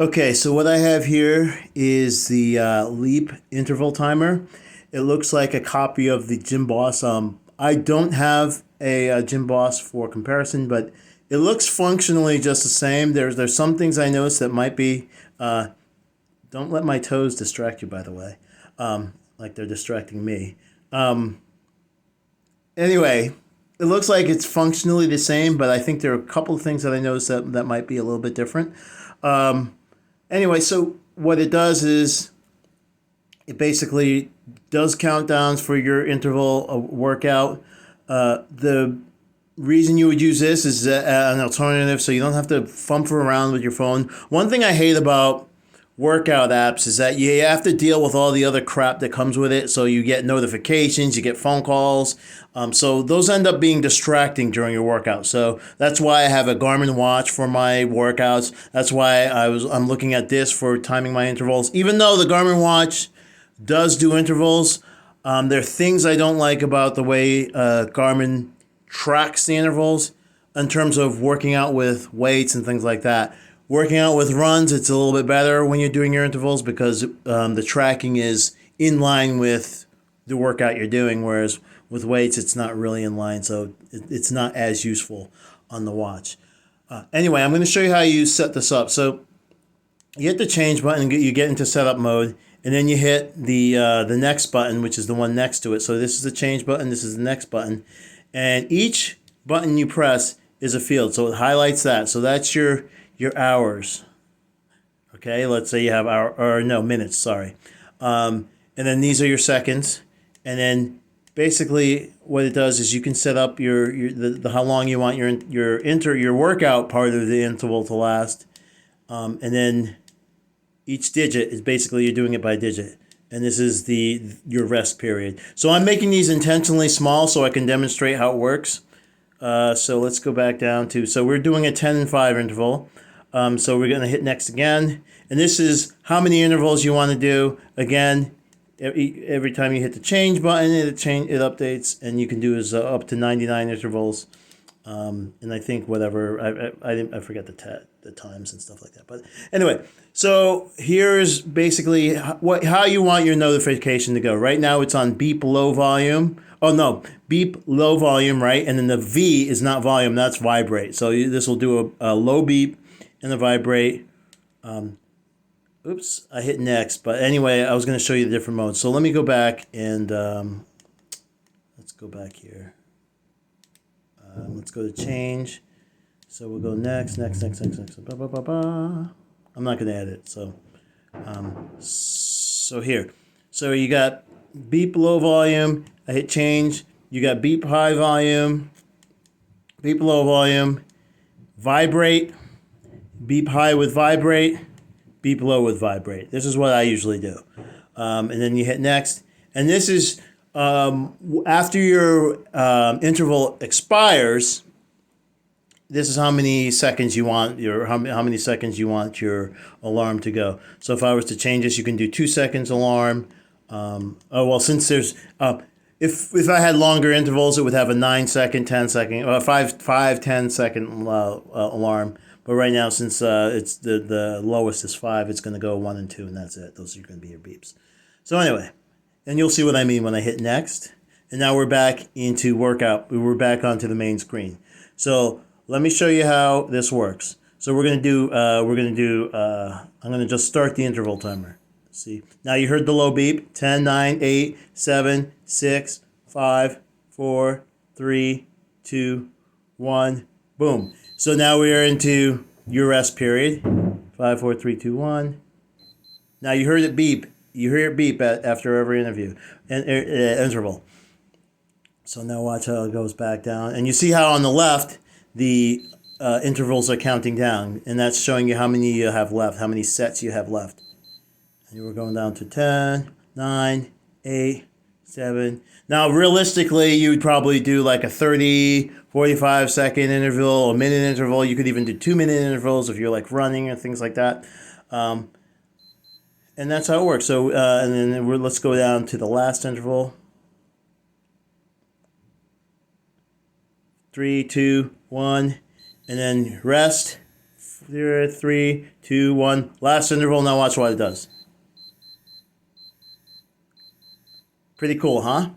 Okay, so what I have here is the Leap interval timer. It looks like a copy of the Gym Boss. I don't have a, Gym Boss for comparison, but it looks functionally just the same. There's some things I noticed that might be. Don't let my toes distract you, by the way, like they're distracting me. Anyway, it looks like it's functionally the same, but I think there are a couple of things that I noticed that might be a little bit different. Anyway, so what it does is it basically does countdowns for your interval workout. The reason you would use this is an alternative, so you don't have to fumble around with your phone. One thing I hate about workout apps is that you have to deal with all the other crap that comes with it. So you get notifications, you get phone calls. So those end up being distracting during your workout. So that's why I have a Garmin watch for my workouts. That's why I'm looking at this for timing my intervals. Even though the Garmin watch does do intervals, there are things I don't like about the way Garmin tracks the intervals in terms of working out with weights and things like that. Working out with runs, it's a little bit better when you're doing your intervals because the tracking is in line with the workout you're doing, whereas with weights, it's not really in line, so it's not as useful on the watch. Anyway, I'm going to show you how you set this up. So you hit the change button, you get into setup mode, and then you hit the next button, which is the one next to it. So this is the change button, this is the next button, and each button you press is a field, so it highlights that. So that's your hours. Okay, let's say you have minutes, sorry. And then these are your seconds. And then basically what it does is you can set up the how long you want your workout part of the interval to last. And then each digit is basically you're doing it by digit. And this is your rest period. So I'm making these intentionally small so I can demonstrate how it works. So let's go back down to, so we're doing a 10 and 5 interval. So we're going to hit next again. And this is how many intervals you want to do. Again, every time you hit the change button, it updates, and you can do is up to 99 intervals. And I think whatever, I forget the times and stuff like that. But anyway, so here's basically how you want your notification to go. Right now it's on beep low volume. Oh no, beep low volume, right? And then the V is not volume, that's vibrate. So this will do a low beep and a vibrate. Oops, I hit next. But anyway, I was going to show you the different modes. So let me go back and let's go back here. Let's go to change. So we'll go next. Ba, ba, ba, ba. I'm not going to edit. So here. So you got beep low volume. I hit change. You got beep high volume, beep low volume, vibrate, beep high with vibrate, beep low with vibrate. This is what I usually do. And then you hit next. And this is after your interval expires, this is how many seconds you want how many seconds you want your alarm to go. So if I was to change this, you can do 2 seconds alarm. Since there's if I had longer intervals, it would have a 9 second, 10 second, 10 second alarm. But right now, since it's the lowest is 5, it's going to go 1 and 2, and that's it. Those are going to be your beeps. So anyway, and you'll see what I mean when I hit next. And now we're back into workout. We're back onto the main screen. So let me show you how this works. So we're going to do I'm going to just start the interval timer. See, now you heard the low beep. 10, 9, 8, 7, 6, 5, 4, 3, 2, 1, boom. So now we are into your rest period. 5, 4, 3, 2, 1. Now you heard it beep. You hear it beep after every interval. So now watch how it goes back down. And you see how on the left, the intervals are counting down. And that's showing you how many you have left, how many sets you have left. And we're going down to 10, 9, 8, 7. Now, realistically, you would probably do like a 30, 45 second interval, a minute interval. You could even do 2-minute intervals if you're like running or things like that. And that's how it works. So, and then let's go down to the last interval. 3, 2, 1, and then rest. 0, 3, 2, 1. Last interval. Now watch what it does. Pretty cool, huh?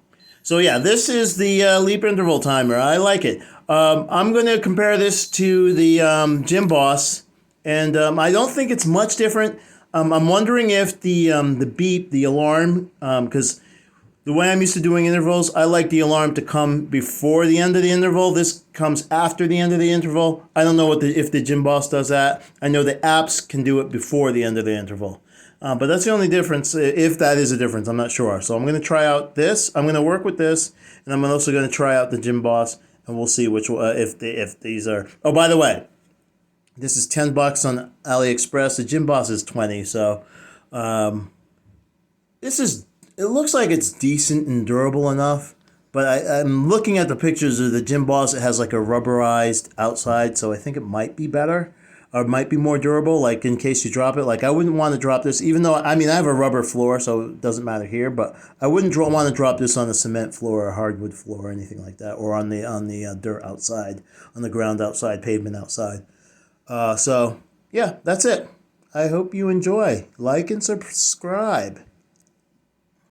So yeah, this is the leap interval timer. I like it. I'm going to compare this to the Gym Boss, and I don't think it's much different. I'm wondering if the beep, the alarm, because the way I'm used to doing intervals, I like the alarm to come before the end of the interval. This comes after the end of the interval. I don't know if the Gym Boss does that. I know the apps can do it before the end of the interval. But that's the only difference, if that is a difference. I'm not sure. So I'm going to try out this. I'm going to work with this, and I'm also going to try out the Gym Boss, and we'll see which if these are. Oh, by the way, this is $10 on AliExpress. The Gym Boss is 20. So this is. It looks like it's decent and durable enough, but I'm looking at the pictures of the Gym Boss. It has like a rubberized outside, so I think it might be better, or it might be more durable, like in case you drop it. Like I wouldn't want to drop this, even though, I mean, I have a rubber floor, so it doesn't matter here, but I wouldn't want to drop this on a cement floor or hardwood floor or anything like that, or on the dirt outside, on the ground outside, pavement outside. So, yeah, that's it. I hope you enjoy. Like and subscribe.